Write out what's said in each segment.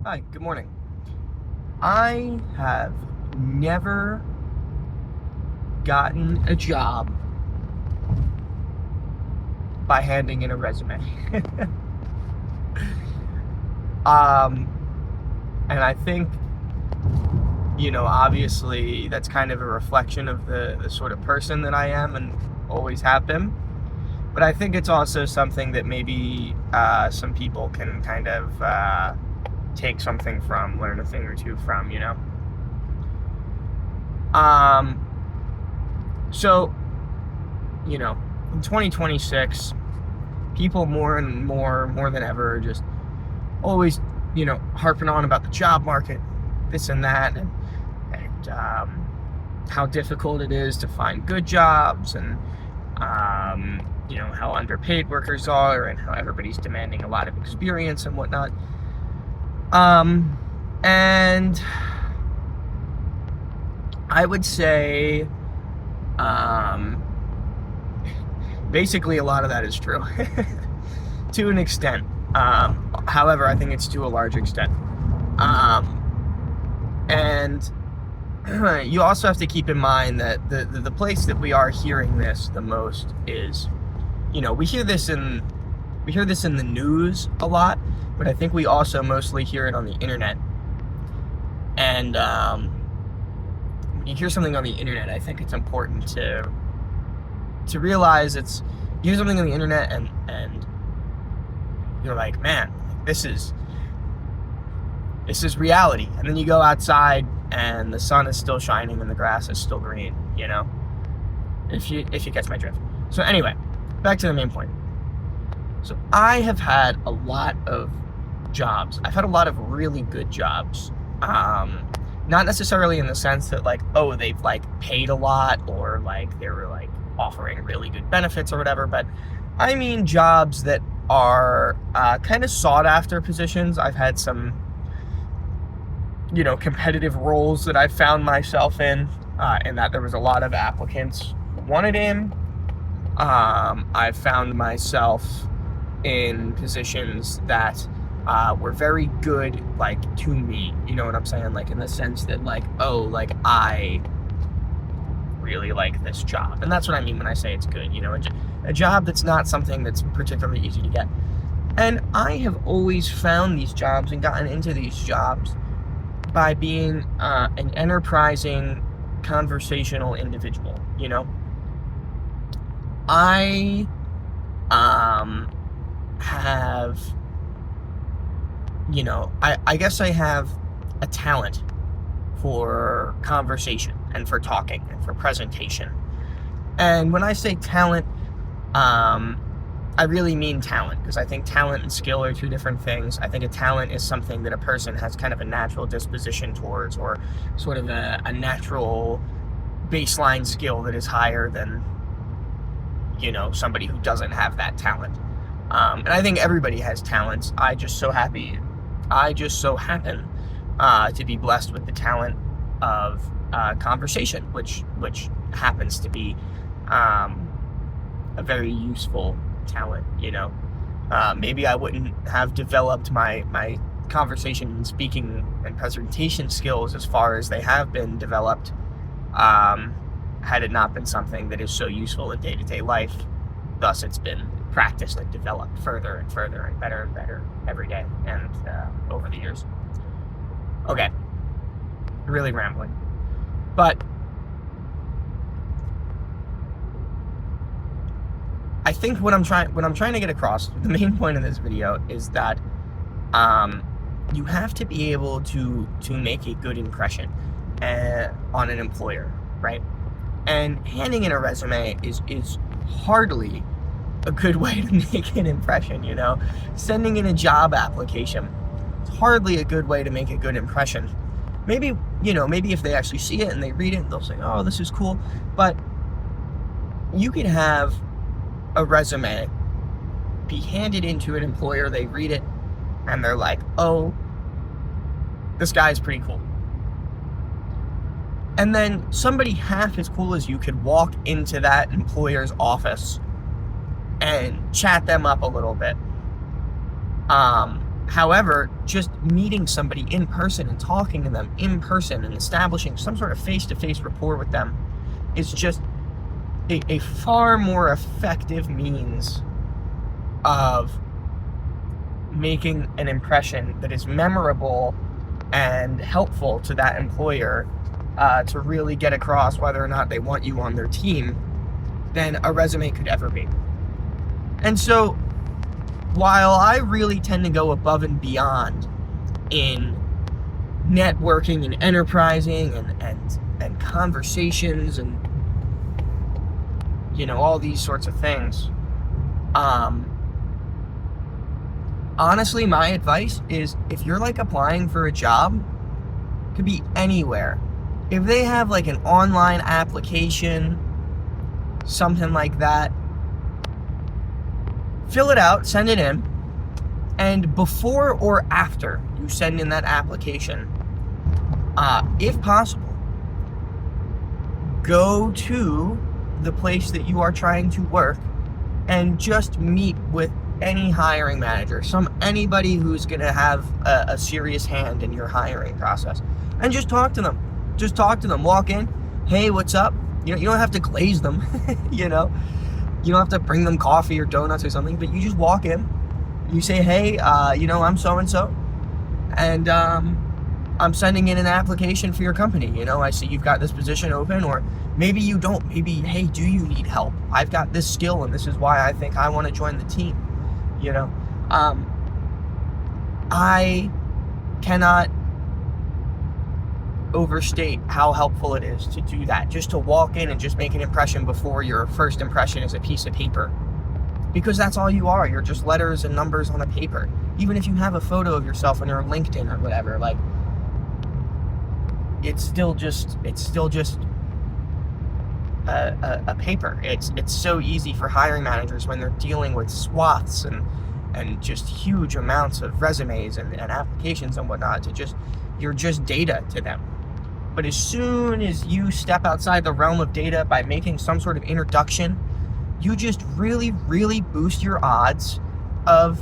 Hi, good morning. I have never gotten a job by handing in a resume. um, and I think, obviously that's kind of a reflection of the sort of person that I am and always have been. But I think it's also something that maybe some people can kind of take something from, learn a thing or two from. Um, so, in 2026, people more than ever are just always, harping on about the job market, this and that, and how difficult it is to find good jobs, and how underpaid workers are, and how everybody's demanding a lot of experience and whatnot. And I would say, basically a lot of that is true to an extent. However, I think it's to a large extent. And you also have to keep in mind that the place that we are hearing this the most is, we hear this in the news a lot, but I think we also mostly hear it on the internet. And when you hear something on the internet, I think it's important to realize you hear something on the internet and you're like, man, this is reality. And then you go outside and the sun is still shining and the grass is still green, if you catch my drift. So anyway, back to the main point. So I have had a lot of jobs. I've had a lot of really good jobs. Not necessarily in the sense that they've paid a lot, or they were offering really good benefits or whatever, but I mean jobs that are kind of sought after positions. I've had some competitive roles that I found myself in that there was a lot of applicants who wanted in. I found myself in positions that were very good, to me, you know what I'm saying? In the sense that, I really like this job. And that's what I mean when I say it's good, a job that's not something that's particularly easy to get. And I have always found these jobs and gotten into these jobs by being an enterprising, conversational individual, I have, I guess I have a talent for conversation and for talking and for presentation. And when I say talent, I really mean talent, because I think talent and skill are two different things. I think a talent is something that a person has kind of a natural disposition towards, or sort of a natural baseline skill that is higher than, somebody who doesn't have that talent. And I think everybody has talents. I just so happen to be blessed with the talent of conversation, which happens to be a very useful talent. Maybe I wouldn't have developed my conversation and speaking and presentation skills as far as they have been developed, had it not been something that is so useful in day-to-day life. Thus, it's been practiced and developed further and further and better every day and over the years. Okay, really rambling, but I think what I'm trying to get across, the main point of this video, is that you have to be able to make a good impression on an employer, right? And handing in a resume is hardly a good way to make an impression. Sending in a job application is hardly a good way to make a good impression. Maybe if they actually see it and they read it, they'll say, oh, this is cool. But you could have a resume be handed into an employer, they read it, and they're like, oh, this guy's pretty cool. And then somebody half as cool as you could walk into that employer's office and chat them up a little bit. However, just meeting somebody in person and talking to them in person and establishing some sort of face-to-face rapport with them is just a far more effective means of making an impression that is memorable and helpful to that employer to really get across whether or not they want you on their team than a resume could ever be. And so, while I really tend to go above and beyond in networking and enterprising and conversations and, you know, all these sorts of things, honestly, my advice is if you're like applying for a job, it could be anywhere. If they have like an online application, something like that, fill it out, send it in, and before or after you send in that application, if possible, go to the place that you are trying to work and just meet with any hiring manager, anybody who's going to have a serious hand in your hiring process, and just talk to them. Just talk to them. Walk in, hey, what's up? You don't have to glaze them, you know. You don't have to bring them coffee or donuts or something, but you just walk in. You say, hey, I'm so-and-so, and I'm sending in an application for your company. You know, I see you've got this position open, or maybe you don't. Maybe, hey, do you need help? I've got this skill, and this is why I think I want to join the team. You know, I cannot overstate how helpful it is to do that. Just to walk in and just make an impression before your first impression is a piece of paper. Because that's all you are. You're just letters and numbers on a paper. Even if you have a photo of yourself on your LinkedIn or whatever, like, it's still just a paper. It's so easy for hiring managers when they're dealing with swaths and just huge amounts of resumes and applications and whatnot you're just data to them. But as soon as you step outside the realm of data by making some sort of introduction, you just really, really boost your odds of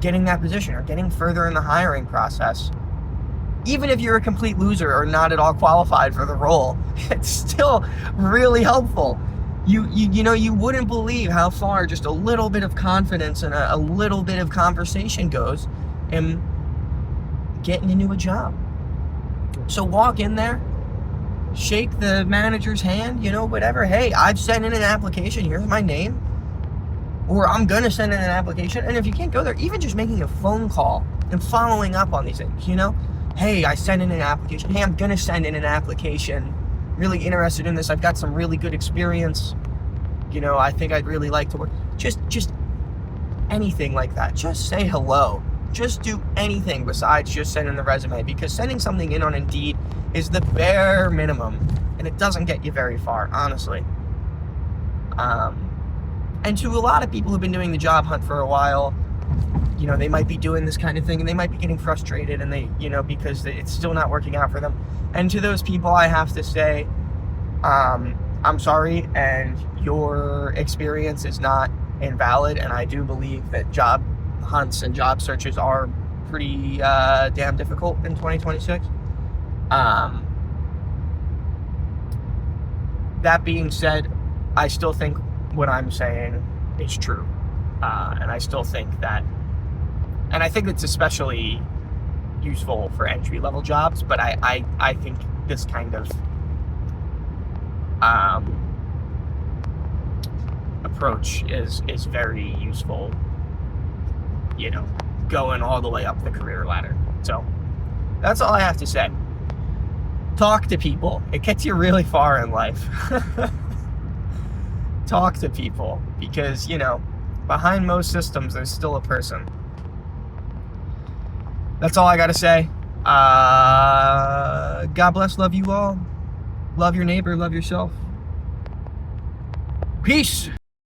getting that position or getting further in the hiring process. Even if you're a complete loser or not at all qualified for the role, it's still really helpful. You wouldn't believe how far just a little bit of confidence and a little bit of conversation goes in getting into a job. So walk in there, shake the manager's hand, whatever. Hey, I've sent in an application. Here's my name. Or I'm going to send in an application. And if you can't go there, even just making a phone call and following up on these things, Hey, I sent in an application. Hey, I'm going to send in an application. Really interested in this. I've got some really good experience. I think I'd really like to work. Just anything like that. Just say hello. Just do anything besides just sending the resume, because sending something in on Indeed is the bare minimum, and it doesn't get you very far, honestly. And to a lot of people who've been doing the job hunt for a while, they might be doing this kind of thing, and they might be getting frustrated, and they, because it's still not working out for them. And to those people, I have to say, I'm sorry, and your experience is not invalid, and I do believe that job hunts and job searches are pretty damn difficult in 2026. That being said, I still think what I'm saying is true, and I still think that, and I think it's especially useful for entry-level jobs, but I think this kind of approach is very useful, going all the way up the career ladder. So that's all I have to say. Talk to people. It gets you really far in life. Talk to people, because, behind most systems, there's still a person. That's all I got to say. God bless. Love you all. Love your neighbor. Love yourself. Peace.